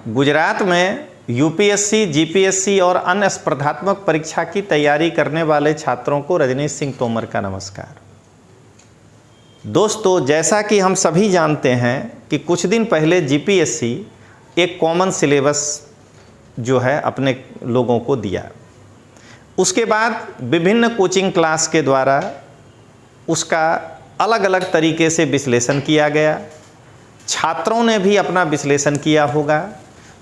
गुजरात में UPSC, GPSC और अन्य स्पर्धात्मक परीक्षा की तैयारी करने वाले छात्रों को रजनीश सिंह तोमर का नमस्कार। दोस्तों, जैसा कि हम सभी जानते हैं कि कुछ दिन पहले जीपीएससी एक कॉमन सिलेबस जो है अपने लोगों को दिया। उसके बाद विभिन्न कोचिंग क्लास के द्वारा उसका अलग अलग तरीके से विश्लेषण किया गया। छात्रों ने भी अपना विश्लेषण किया होगा।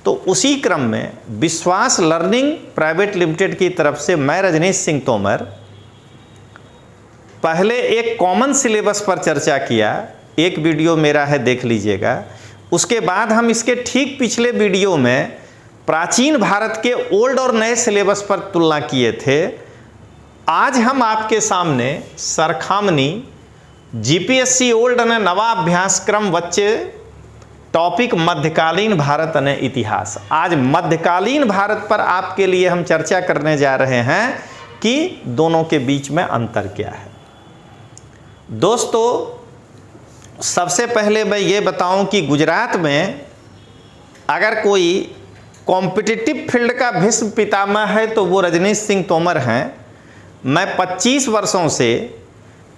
तो उसी क्रम में विश्वास लर्निंग प्राइवेट लिमिटेड की तरफ से मैं रजनीश सिंह तोमर पहले एक कॉमन सिलेबस पर चर्चा किया। एक वीडियो मेरा है, देख लीजिएगा। उसके बाद हम इसके ठीक पिछले वीडियो में प्राचीन भारत के ओल्ड और नए सिलेबस पर तुलना किए थे। आज हम आपके सामने सरखामनी जीपीएससी ओल्ड અને નવા અભ્યાસક્રમ વચ્ચે टॉपिक मध्यकालीन भारत અને इतिहास। आज मध्यकालीन भारत पर आपके लिए हम चर्चा करने जा रहे हैं कि दोनों के बीच में अंतर क्या है। दोस्तों, सबसे पहले मैं ये बताऊं कि गुजरात में अगर कोई कॉम्पिटिटिव फील्ड का भीष्म पितामह है तो वो रजनीश सिंह तोमर हैं। मैं 25 वर्षों से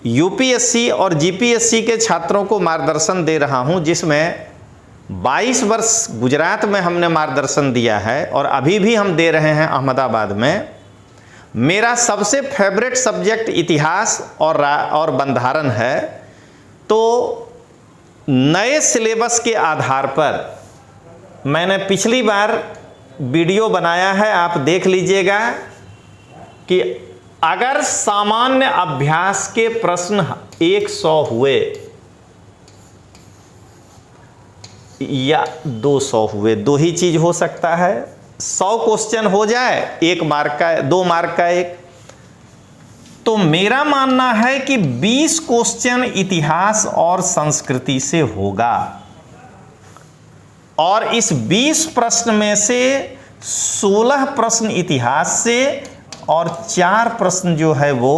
यूपीएससी और जीपीएससी के छात्रों को मार्गदर्शन दे रहा हूं, जिसमें 22 वर्ष गुजरात में हमने मार्गदर्शन दिया है और अभी भी हम दे रहे हैं अहमदाबाद में। मेरा सबसे फेवरेट सब्जेक्ट इतिहास और बंधारण है। तो नए सिलेबस के आधार पर मैंने पिछली बार वीडियो बनाया है, आप देख लीजिएगा कि अगर सामान्य अभ्यास के प्रश्न 100 हुए या 200 हुए, दो ही चीज हो सकता है। 100 क्वेश्चन हो जाए, 1 मार्क का, 2 मार्क का एक। तो मेरा मानना है कि 20 क्वेश्चन इतिहास और संस्कृति से होगा और इस 20 प्रश्न में से 16 प्रश्न इतिहास से और 4 प्रश्न जो है वो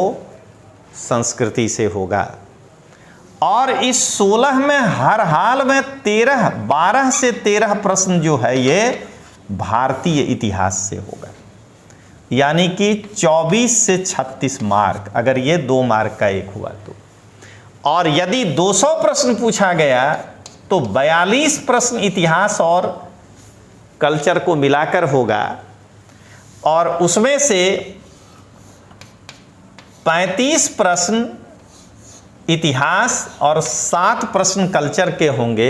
संस्कृति से होगा। और इस 16 में हर हाल में 12 से 13 प्रश्न जो है ये भारतीय इतिहास से होगा, यानी कि 24 से 36 मार्क, अगर ये 2 मार्क का एक हुआ तो। और यदि 200 प्रश्न पूछा गया तो 42 प्रश्न इतिहास और कल्चर को मिलाकर होगा और उसमें से 35 प्रश्न इतिहास और 7 प्रश्न कल्चर के होंगे।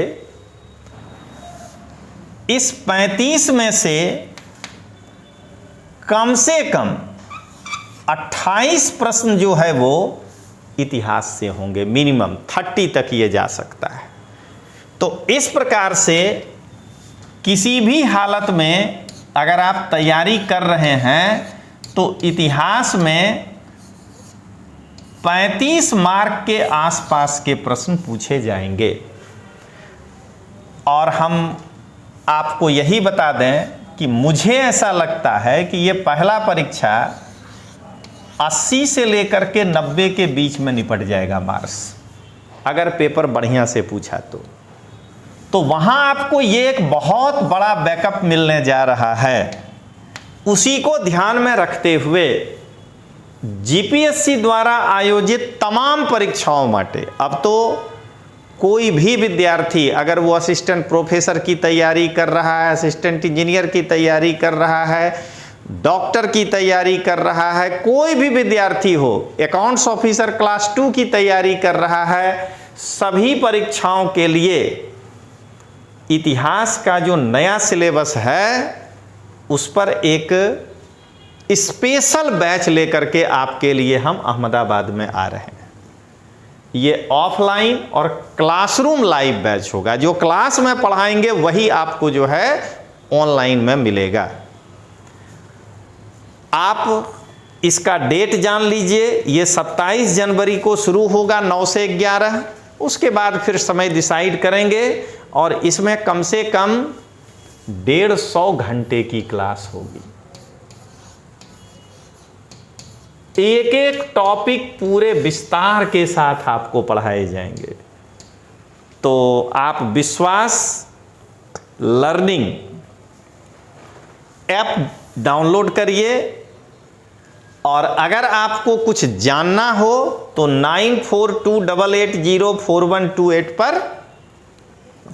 इस 35 में से कम 28 प्रश्न जो है वो इतिहास से होंगे। मिनिमम 30 तक ये जा सकता है। तो इस प्रकार से किसी भी हालत में अगर आप तैयारी कर रहे हैं तो इतिहास में 35 मार्क के आसपास के प्रश्न पूछे जाएंगे। और हम आपको यही बता दें कि मुझे ऐसा लगता है कि ये पहला परीक्षा 80 से लेकर के 90 के बीच में निपट जाएगा मार्क्स, अगर पेपर बढ़िया से पूछा तो वहां आपको ये एक बहुत बड़ा बैकअप मिलने जा रहा है। उसी को ध्यान में रखते हुए जीपीएससी द्वारा आयोजित तमाम परीक्षाओं माटे अब तो कोई भी विद्यार्थी, अगर वो असिस्टेंट प्रोफेसर की तैयारी कर रहा है, असिस्टेंट इंजीनियर की तैयारी कर रहा है, डॉक्टर की तैयारी कर रहा है, कोई भी विद्यार्थी हो, अकाउंट्स ऑफिसर क्लास 2 की तैयारी कर रहा है, सभी परीक्षाओं के लिए इतिहास का जो नया सिलेबस है उस पर एक स्पेशल बैच लेकर के आपके लिए हम अहमदाबाद में आ रहे हैं। ये ऑफलाइन और क्लासरूम लाइव बैच होगा। जो क्लास में पढ़ाएंगे वही आपको जो है ऑनलाइन में मिलेगा। आप इसका डेट जान लीजिए, ये 27 जनवरी को शुरू होगा 9 से 11। उसके बाद फिर समय डिसाइड करेंगे और इसमें कम से कम 150 घंटे की क्लास होगी। एक एक टॉपिक पूरे विस्तार के साथ आपको पढ़ाए जाएंगे। तो आप विश्वास लर्निंग ऐप डाउनलोड करिए और अगर आपको कुछ जानना हो तो 9428804128 पर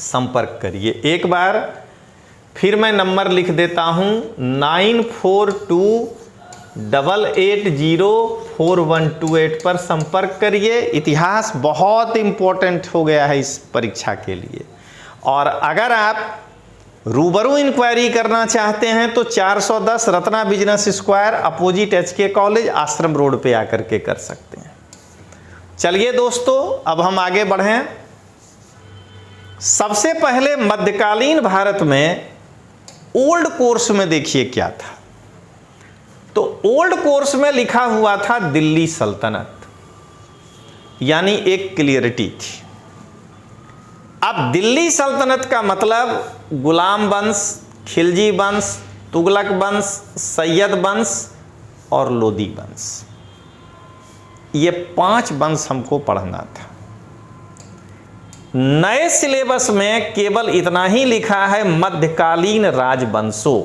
संपर्क करिए। एक बार फिर मैं नंबर लिख देता हूं 9428804128 पर संपर्क करिए। इतिहास बहुत इंपॉर्टेंट हो गया है इस परीक्षा के लिए। और अगर आप रूबरू इंक्वायरी करना चाहते हैं तो 410 Ratna business square opposite HK college आश्रम रोड पे आकर के कर सकते हैं। चलिए दोस्तों, अब हम आगे बढ़ें। सबसे पहले मध्यकालीन भारत में ओल्ड कोर्स में देखिए क्या था। तो ओल्ड कोर्स में लिखा हुआ था दिल्ली सल्तनत, यानी एक क्लियरिटी थी। अब दिल्ली सल्तनत का मतलब गुलाम वंश, खिलजी वंश, तुगलक वंश, सैयद वंश और लोदी वंश, ये 5 वंश हमको पढ़ना था। नए सिलेबस में केवल इतना ही लिखा है मध्यकालीन राजवंशों,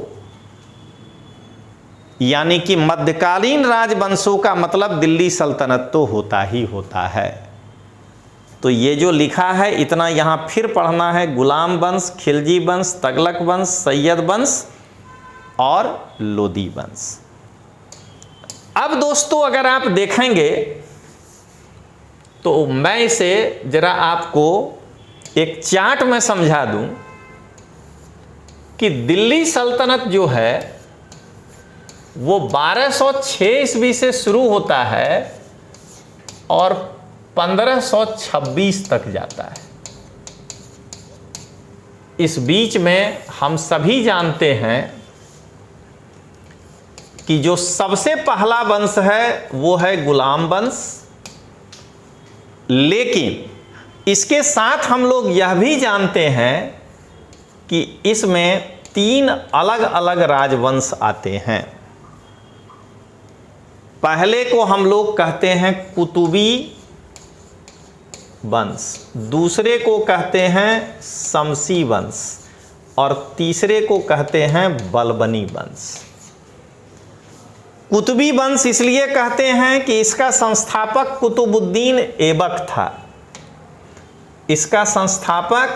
यानी कि मध्यकालीन राजवंशों का मतलब दिल्ली सल्तनत तो होता ही होता है। तो ये जो लिखा है इतना यहाँ फिर पढ़ना है, गुलाम वंश, खिलजी वंश, तगलक वंश, सैयद वंश और लोदी वंश। अब दोस्तों अगर आप देखेंगे तो मैं इसे जरा आपको एक चार्ट में समझा दूं कि दिल्ली सल्तनत जो है वो 1206 ईस्वी से शुरू होता है और 1526 तक जाता है। इस बीच में हम सभी जानते हैं कि जो सबसे पहला वंश है वो है गुलाम वंश, लेकिन इसके साथ हम लोग यह भी जानते हैं कि इसमें 3 अलग अलग राजवंश आते हैं। पहले को हम लोग कहते हैं कुतुबी वंश, दूसरे को कहते हैं शमसी वंश और तीसरे को कहते हैं बलबनी वंश। कुतुबी वंश इसलिए कहते हैं कि इसका संस्थापक कुतुबुद्दीन ऐबक था। इसका संस्थापक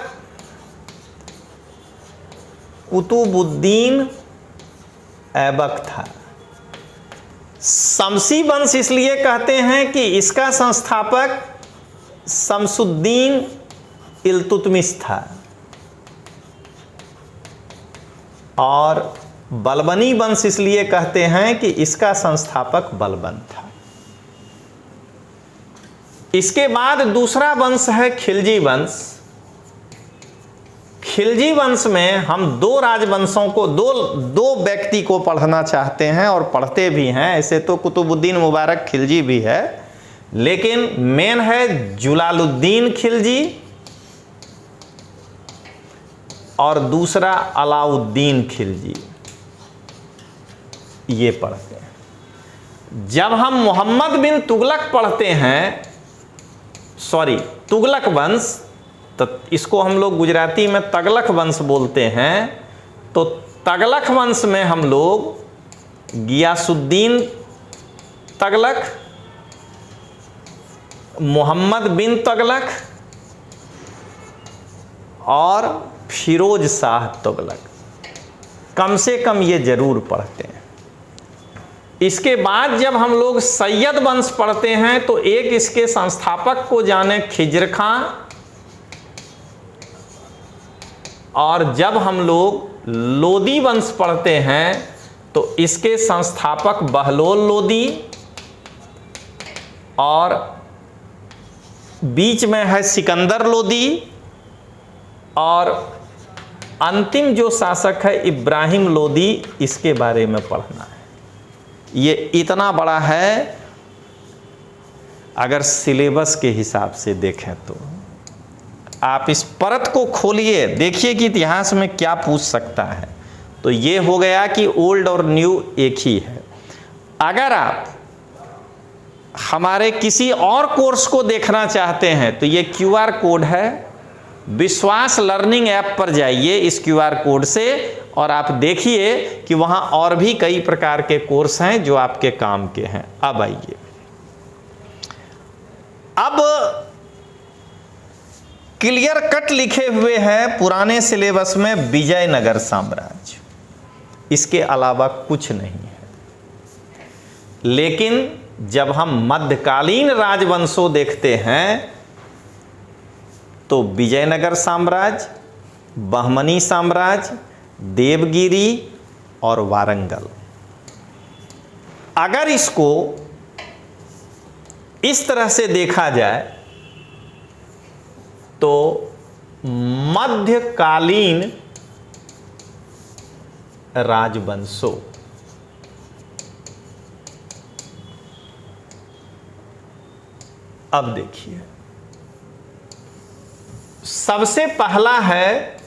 कुतुबुद्दीन ऐबक था। शमसी वंश इसलिए कहते हैं कि इसका संस्थापक शमसुद्दीन इल्तुतमिश था। और बलबनी वंश इसलिए कहते हैं कि इसका संस्थापक बलबन था। इसके बाद दूसरा वंश है खिलजी वंश। खिलजी वंश में हम 2 राजवंशों को, दो व्यक्ति को पढ़ना चाहते हैं और पढ़ते भी हैं। ऐसे तो कुतुबुद्दीन मुबारक खिलजी भी है, लेकिन मेन है जुलालुद्दीन खिलजी और दूसरा अलाउद्दीन खिलजी, ये पढ़ते हैं। जब हम मोहम्मद बिन तुगलक पढ़ते हैं, तुगलक वंश, तो इसको हम लोग गुजराती में तगलक वंश बोलते हैं। तो तगलक वंश में हम लोग गियासुद्दीन तगलक, मोहम्मद बिन तगलक और फिरोज शाह तुगलक, कम से कम ये जरूर पढ़ते हैं। इसके बाद जब हम लोग सैयद वंश पढ़ते हैं तो एक इसके संस्थापक को जाने खिज्र खां, और जब हम लोग लोदी वंश पढ़ते हैं तो इसके संस्थापक बहलोल लोदी, और बीच में है सिकंदर लोदी, और अंतिम जो शासक है इब्राहिम लोदी। इसके बारे में पढ़ना है। ये इतना बड़ा है अगर सिलेबस के हिसाब से देखें तो। आप इस परत को खोलिए, देखिए कि इतिहास में क्या पूछ सकता है। तो ये हो गया कि ओल्ड और न्यू एक ही है। अगर आप हमारे किसी और कोर्स को देखना चाहते हैं तो ये QR कोड है, विश्वास लर्निंग ऐप पर जाइए इस QR कोड से और आप देखिए कि वहाँ और भी कई प्रकार के कोर्स हैं जो आपके काम के हैं। अब आइए, अब क्लियर कट लिखे हुए हैं पुराने सिलेबस में विजयनगर साम्राज्य, इसके अलावा कुछ नहीं है। लेकिन जब हम मध्यकालीन राजवंशों देखते हैं तो विजयनगर साम्राज्य, बहमनी साम्राज्य, देवगिरी और वारंगल, अगर इसको इस तरह से देखा जाए तो मध्यकालीन राजवंशों, अब देखिए, सबसे पहला है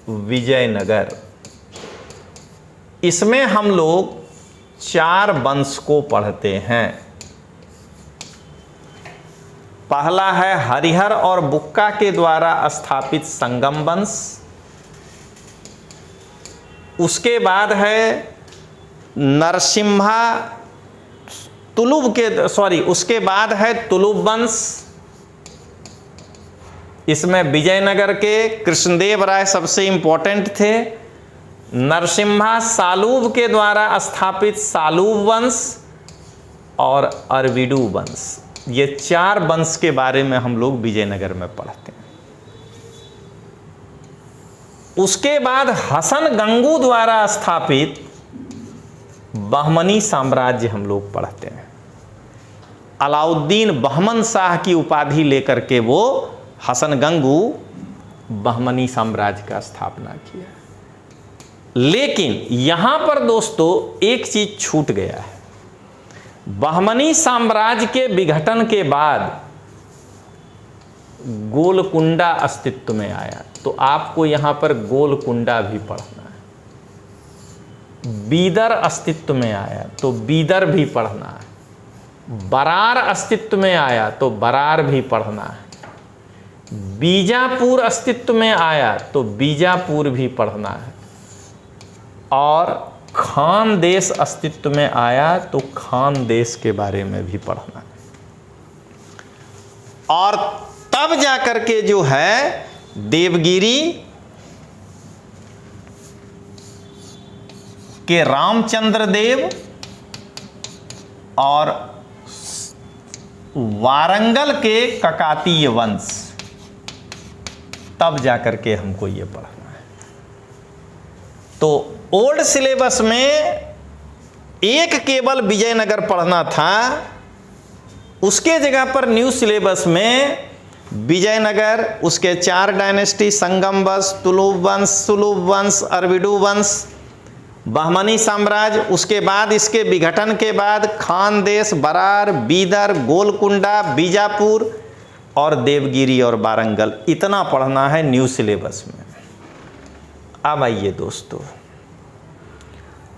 विजयनगर। इसमें हम लोग 4 वंश को पढ़ते हैं। पहला है हरिहर और बुक्का के द्वारा स्थापित संगम वंश। उसके बाद है नरसिम्हा उसके बाद है तुलुव वंश। इसमें विजयनगर के कृष्णदेव राय सबसे इंपॉर्टेंट थे। नरसिम्हा सालूब के द्वारा स्थापित सालूब वंश और अरविडू वंश, ये 4 वंश के बारे में हम लोग विजयनगर में पढ़ते हैं। उसके बाद हसन गंगू द्वारा स्थापित बहमनी साम्राज्य हम लोग पढ़ते हैं। अलाउद्दीन बहमन शाह की उपाधि लेकर के वो हसन गंगू बहमनी साम्राज्य का स्थापना किया। लेकिन यहां पर दोस्तों एक चीज छूट गया है। बहमनी साम्राज्य के विघटन के बाद गोलकुंडा अस्तित्व में आया, तो आपको यहां पर गोलकुंडा भी पढ़ना है। बीदर अस्तित्व में आया तो बीदर भी पढ़ना है। बरार अस्तित्व में आया तो बरार भी पढ़ना है। बीजापुर अस्तित्व में आया तो बीजापुर भी पढ़ना है। और खान देश अस्तित्व में आया तो खान देश के बारे में भी पढ़ना है। और तब जाकर के जो है देवगिरी के रामचंद्र देव और वारंगल के ककातीय वंश, तब जाकर के हमको ये पढ़ना है। तो ओल्ड सिलेबस में एक केवल विजयनगर पढ़ना था, उसके जगह पर न्यू सिलेबस में विजयनगर, उसके 4 डायनेस्टी, संगम वंश, तुलुव वंश, अरविडू वंश, बहमनी साम्राज्य, उसके बाद इसके विघटन के बाद खान देश, बरार, बीदर, गोलकुंडा, बीजापुर और देवगिरी और वारंगल, इतना पढ़ना है न्यू सिलेबस में। अब आइए दोस्तों,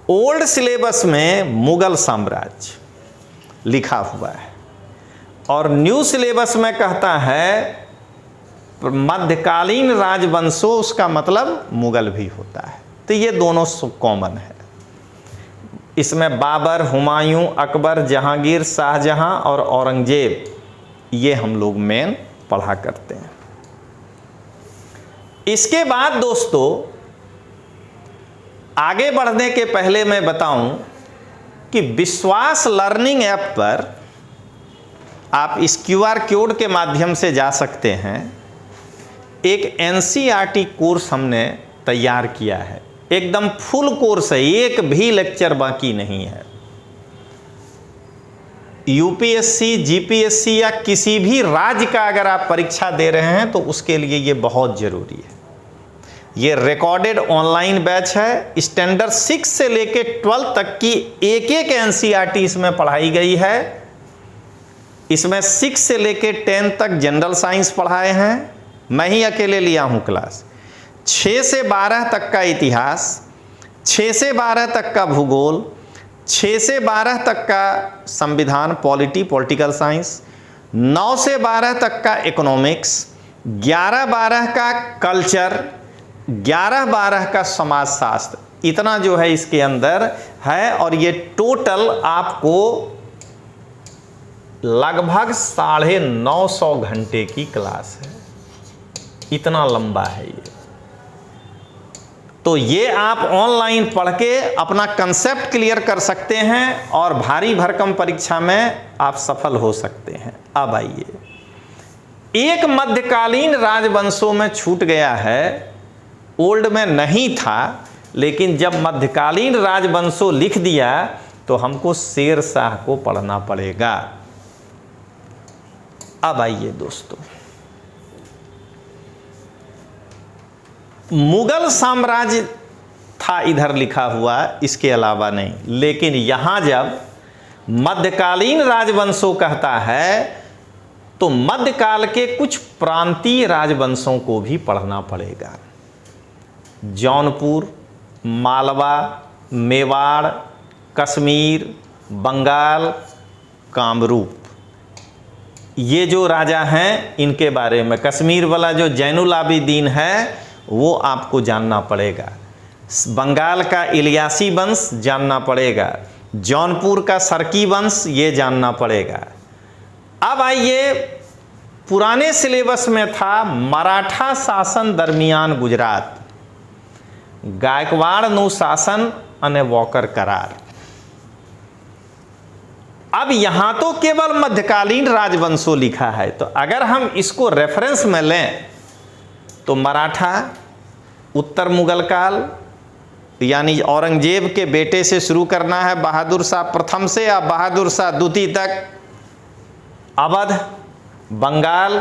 ओल्ड सिलेबस में मुगल साम्राज्य लिखा हुआ है और न्यू सिलेबस में कहता है मध्यकालीन राजवंशों, उसका मतलब मुगल भी होता है। तो ये दोनों कॉमन है। इसमें बाबर, हुमायूं, अकबर, जहांगीर, शाहजहां और औरंगजेब, ये हम लोग मेन पढ़ा करते हैं। इसके बाद दोस्तों आगे बढ़ने के पहले मैं बताऊं कि विश्वास लर्निंग ऐप पर आप इस QR कोड के माध्यम से जा सकते हैं। एक NCERT कोर्स हमने तैयार किया है, एकदम फुल कोर्स है, एक भी लेक्चर बाकी नहीं है। UPSC, GPSC या किसी भी राज्य का अगर आप परीक्षा दे रहे हैं तो उसके लिए ये बहुत ज़रूरी है। ये रिकॉर्डेड ऑनलाइन बैच है। स्टैंडर्ड 6 से लेके 12 तक की एक NCERT इसमें पढ़ाई गई है। इसमें 6 से लेके 10 तक जनरल साइंस पढ़ाए हैं, मैं ही अकेले लिया हूँ क्लास। 6 से 12 तक का इतिहास, 6 से 12 तक का भूगोल, 6 से 12 तक का संविधान पॉलिटिकल साइंस, 9 से 12 तक का इकोनॉमिक्स, 11-12 का कल्चर, 11-12 का समाजशास्त्र, इतना जो है इसके अंदर है। और ये टोटल आपको लगभग 950 घंटे की क्लास है, इतना लंबा है ये। तो ये आप ऑनलाइन पढ़ के अपना कंसेप्ट क्लियर कर सकते हैं और भारी भरकम परीक्षा में आप सफल हो सकते हैं। अब आइए, एक मध्यकालीन राजवंशों में छूट गया है, ओल्ड में नहीं था, लेकिन जब मध्यकालीन राजवंशों लिख दिया तो हमको शेर शाह को पढ़ना पड़ेगा। अब आइए दोस्तों, मुगल साम्राज्य था इधर लिखा हुआ, इसके अलावा नहीं। लेकिन यहां जब मध्यकालीन राजवंशों कहता है तो मध्यकाल के कुछ प्रांतीय राजवंशों को भी पढ़ना पड़ेगा। जौनपुर, मालवा, मेवाड़, कश्मीर, बंगाल, कामरूप, ये जो राजा हैं इनके बारे में, कश्मीर वाला जो जैनुल आबिदीन है वो आपको जानना पड़ेगा, बंगाल का इलियासी वंश जानना पड़ेगा, जौनपुर का सरकी वंश ये जानना पड़ेगा। अब आइए, पुराने सिलेबस में था मराठा शासन दरमियान गुजरात, गायकवाड़ अनुशासन અને वॉकर करार। अब यहां तो केवल मध्यकालीन राजवंशों लिखा है, तो अगर हम इसको रेफरेंस में लें तो मराठा, उत्तर मुगल काल, यानी औरंगजेब के बेटे से शुरू करना है, बहादुर शाह प्रथम से या बहादुर शाह द्वितीय तक, अवध, बंगाल,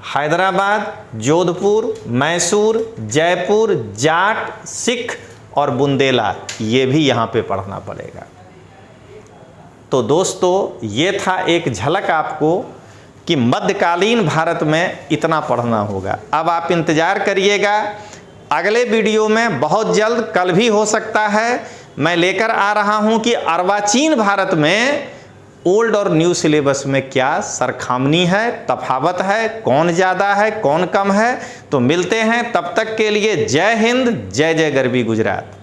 हैदराबाद, जोधपुर, मैसूर, जयपुर, जाट, सिख और बुंदेला, ये भी यहाँ पे पढ़ना पड़ेगा। तो दोस्तों, ये था एक झलक आपको कि मध्यकालीन भारत में इतना पढ़ना होगा। अब आप इंतज़ार करिएगा, अगले वीडियो में बहुत जल्द, कल भी हो सकता है, मैं लेकर आ रहा हूं कि अर्वाचीन भारत में ओल्ड और न्यू सिलेबस में क्या सरखामनी है, तफावत है, कौन ज़्यादा है, कौन कम है। तो मिलते हैं, तब तक के लिए जय हिंद, जय जय गरवी गुजरात।